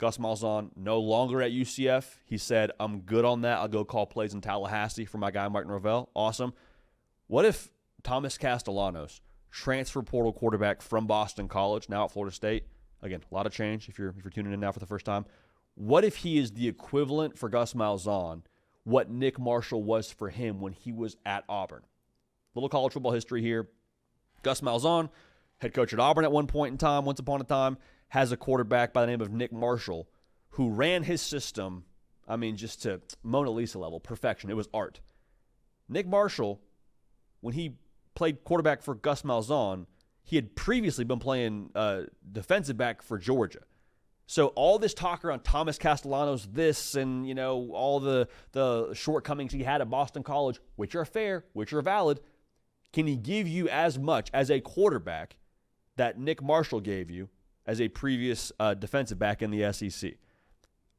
Gus Malzahn no longer at UCF. He said, I'm good on that. I'll go call plays in Tallahassee for my guy Mike Norvell. Awesome. What if Thomas Castellanos, transfer portal quarterback from Boston College, now at Florida State? Again, a lot of change if you're tuning in now for the first time. What if he is the equivalent for Gus Malzahn, what Nick Marshall was for him when he was at Auburn? Little college football history here. Gus Malzahn, head coach at Auburn at one point in time, once upon a time, has a quarterback by the name of Nick Marshall who ran his system, just to Mona Lisa level, perfection. It was art. Nick Marshall, when he played quarterback for Gus Malzahn, he had previously been playing defensive back for Georgia. So all this talk around Thomas Castellanos, this and, all the shortcomings he had at Boston College, which are fair, which are valid, can he give you as much as a quarterback that Nick Marshall gave you as a previous defensive back in the SEC?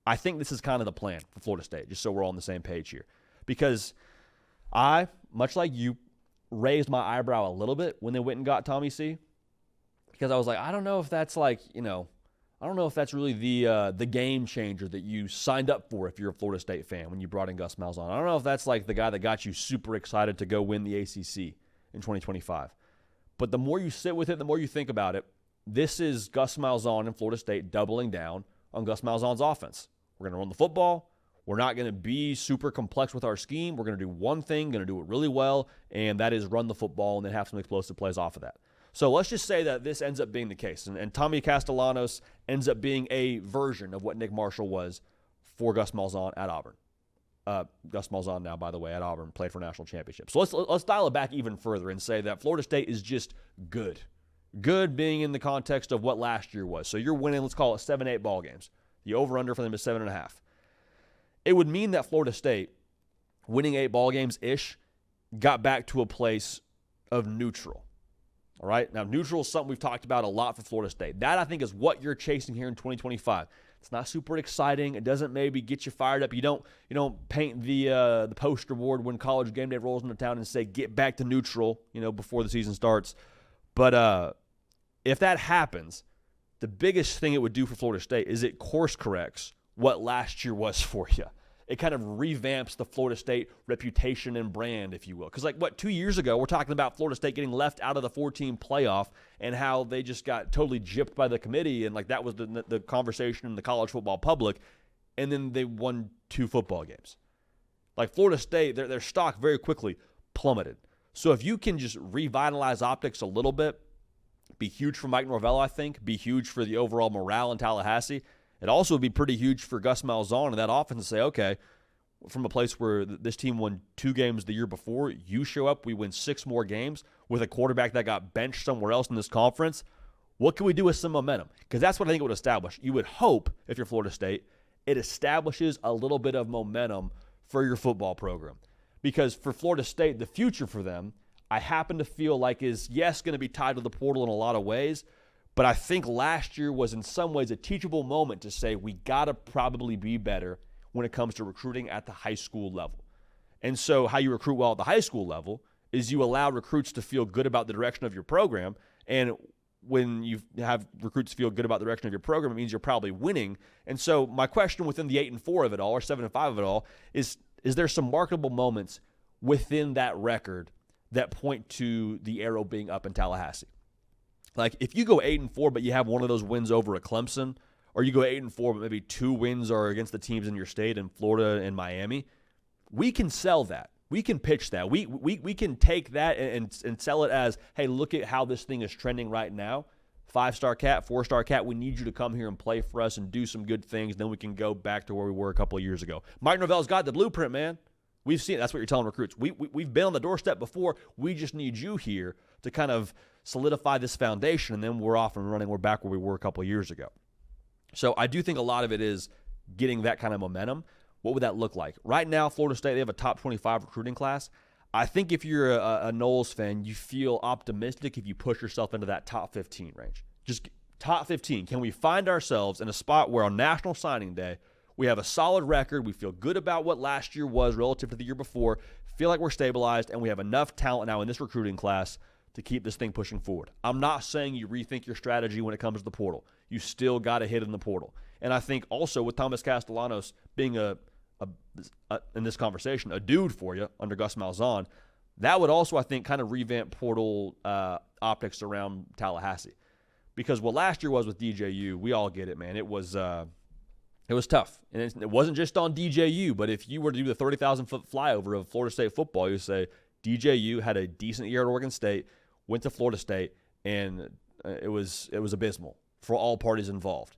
I think this is kind of the plan for Florida State, just so we're all on the same page here. Because I, much like you, raised my eyebrow a little bit when they went and got Tommy C. Because I was like, I don't know if that's I don't know if that's really the game changer that you signed up for if you're a Florida State fan when you brought in Gus Malzahn. I don't know if that's like the guy that got you super excited to go win the ACC in 2025. But the more you sit with it, the more you think about it, this is Gus Malzahn in Florida State doubling down on Gus Malzahn's offense. We're going to run the football. We're not going to be super complex with our scheme. We're going to do one thing, going to do it really well, and that is run the football and then have some explosive plays off of that. So let's just say that this ends up being the case, and Tommy Castellanos ends up being a version of what Nick Marshall was for Gus Malzahn at Auburn. Gus Malzahn now, by the way, at Auburn, played for a national championship. So let's dial it back even further and say that Florida State is just good. Good being in the context of what last year was. So you're winning, let's call it 7-8 ball games. The over-under for them is 7.5. It would mean that Florida State, winning 8 ball games-ish, got back to a place of neutral. All right? Now, neutral is something we've talked about a lot for Florida State. That, I think, is what you're chasing here in 2025. It's not super exciting. It doesn't maybe get you fired up. You don't paint the poster board when College Game Day rolls into town and say, get back to neutral, before the season starts. But if that happens, the biggest thing it would do for Florida State is it course corrects what last year was for you. It kind of revamps the Florida State reputation and brand, if you will. Because 2 years ago, we're talking about Florida State getting left out of the 4-team playoff and how they just got totally gypped by the committee, and that was the conversation in the college football public, and then they won 2 football games. Florida State, their stock very quickly plummeted. So if you can just revitalize optics a little bit, be huge for Mike Norvell, I think, be huge for the overall morale in Tallahassee. It also would be pretty huge for Gus Malzahn and that offense to say, okay, from a place where this team won 2 games the year before, you show up, we win 6 more games with a quarterback that got benched somewhere else in this conference. What can we do with some momentum? Because that's what I think it would establish. You would hope, if you're Florida State, it establishes a little bit of momentum for your football program. Because for Florida State, the future for them, I happen to feel like is, yes, going to be tied to the portal in a lot of ways, but I think last year was in some ways a teachable moment to say we got to probably be better when it comes to recruiting at the high school level. And so how you recruit well at the high school level is you allow recruits to feel good about the direction of your program. And when you have recruits feel good about the direction of your program, it means you're probably winning. And so my question within the 8-4 of it all, or 7-5 of it all, is there some marketable moments within that record that point to the arrow being up in Tallahassee? If you go 8-4, but you have one of those wins over a Clemson, or you go 8-4, but maybe 2 wins are against the teams in your state in Florida and Miami, we can sell that. We can pitch that. We can take that and sell it as, hey, look at how this thing is trending right now. 5-star cat, 4-star cat, we need you to come here and play for us and do some good things. Then we can go back to where we were a couple of years ago. Mike Norvell's got the blueprint, man. We've seen it. That's what you're telling recruits. We've been on the doorstep before. We just need you here to kind of solidify this foundation, and then we're off and running. We're back where we were a couple of years ago. So I do think a lot of it is getting that kind of momentum. What would that look like? Right now, Florida State, they have a top 25 recruiting class. I think if you're a Noles fan, you feel optimistic if you push yourself into that top 15 range. Just top 15. Can we find ourselves in a spot where on National Signing Day, we have a solid record, we feel good about what last year was relative to the year before, feel like we're stabilized, and we have enough talent now in this recruiting class to keep this thing pushing forward. I'm not saying you rethink your strategy when it comes to the portal. You still got to hit in the portal. And I think also with Thomas Castellanos being in this conversation, a dude for you under Gus Malzahn, that would also, I think, kind of revamp portal optics around Tallahassee. Because what last year was with DJU, we all get it, man. It was tough. And it wasn't just on DJU, but if you were to do the 30,000-foot flyover of Florida State football, you say DJU had a decent year at Oregon State, went to Florida State, and it was abysmal for all parties involved.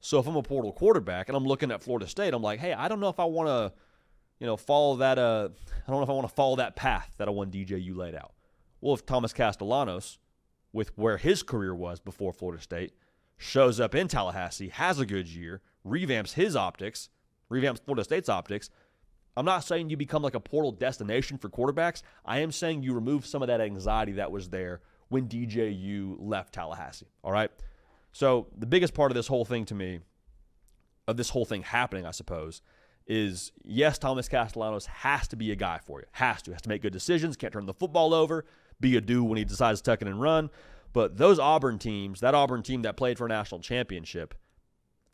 So if I'm a portal quarterback and I'm looking at Florida State, I'm like, hey, I don't know if I want to, follow that. I don't know if I want to follow that path that one DJU laid out. Well, if Thomas Castellanos, with where his career was before Florida State, shows up in Tallahassee, has a good year, revamps his optics, revamps Florida State's optics, I'm not saying you become like a portal destination for quarterbacks. I am saying you remove some of that anxiety that was there when DJU left Tallahassee, all right? So the biggest part of this whole thing to me, of this whole thing happening, I suppose, is yes, Thomas Castellanos has to be a guy for you. Has to make good decisions, can't turn the football over, be a dude when he decides to tuck it and run. But those Auburn teams, that Auburn team that played for a national championship,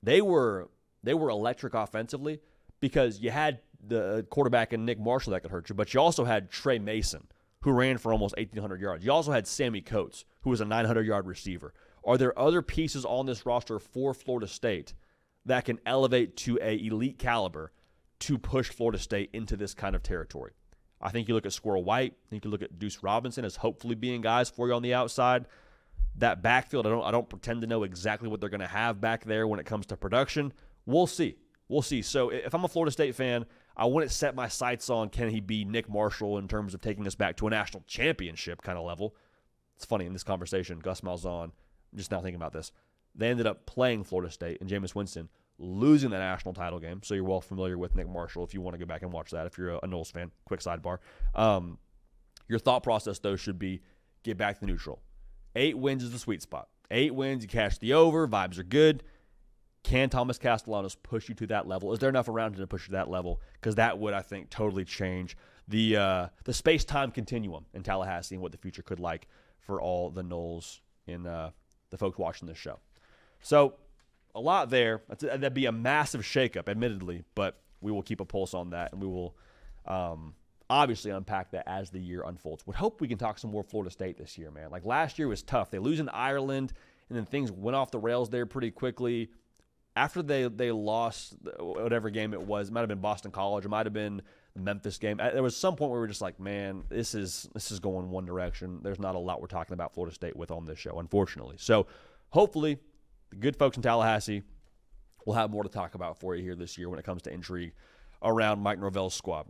they were electric offensively because you had the quarterback in Nick Marshall that could hurt you, but you also had Trey Mason, who ran for almost 1,800 yards. You also had Sammy Coates, who was a 900-yard receiver. Are there other pieces on this roster for Florida State that can elevate to an elite caliber to push Florida State into this kind of territory? I think you look at Squirrel White. I think you look at Deuce Robinson as hopefully being guys for you on the outside. That backfield, I don't pretend to know exactly what they're going to have back there when it comes to production. We'll see. So if I'm a Florida State fan, I wouldn't set my sights on can he be Nick Marshall in terms of taking us back to a national championship kind of level. It's funny in this conversation, Gus Malzahn, I'm just now thinking about this. They ended up playing Florida State and Jameis Winston losing the national title game. So you're well familiar with Nick Marshall if you want to go back and watch that if you're a Knowles fan. Quick sidebar. Your thought process, though, should be get back to neutral. 8 wins is the sweet spot. 8 wins, you cash the over, vibes are good. Can Thomas Castellanos push you to that level? Is there enough around him to push you to that level? Because that would, I think, totally change the space-time continuum in Tallahassee and what the future could like for all the Knowles and the folks watching this show. So a lot there. That'd be a massive shakeup, admittedly, but we will keep a pulse on that, and we will obviously unpack that as the year unfolds. Would hope we can talk some more Florida State this year, man. Like last year was tough. They lose in Ireland, and then things went off the rails there pretty quickly. After they lost whatever game it was, it might have been Boston College, it might have been the Memphis game. There was some point where we were just like, man, this is going one direction. There's not a lot we're talking about Florida State with on this show, unfortunately. So hopefully the good folks in Tallahassee will have more to talk about for you here this year when it comes to intrigue around Mike Norvell's squad.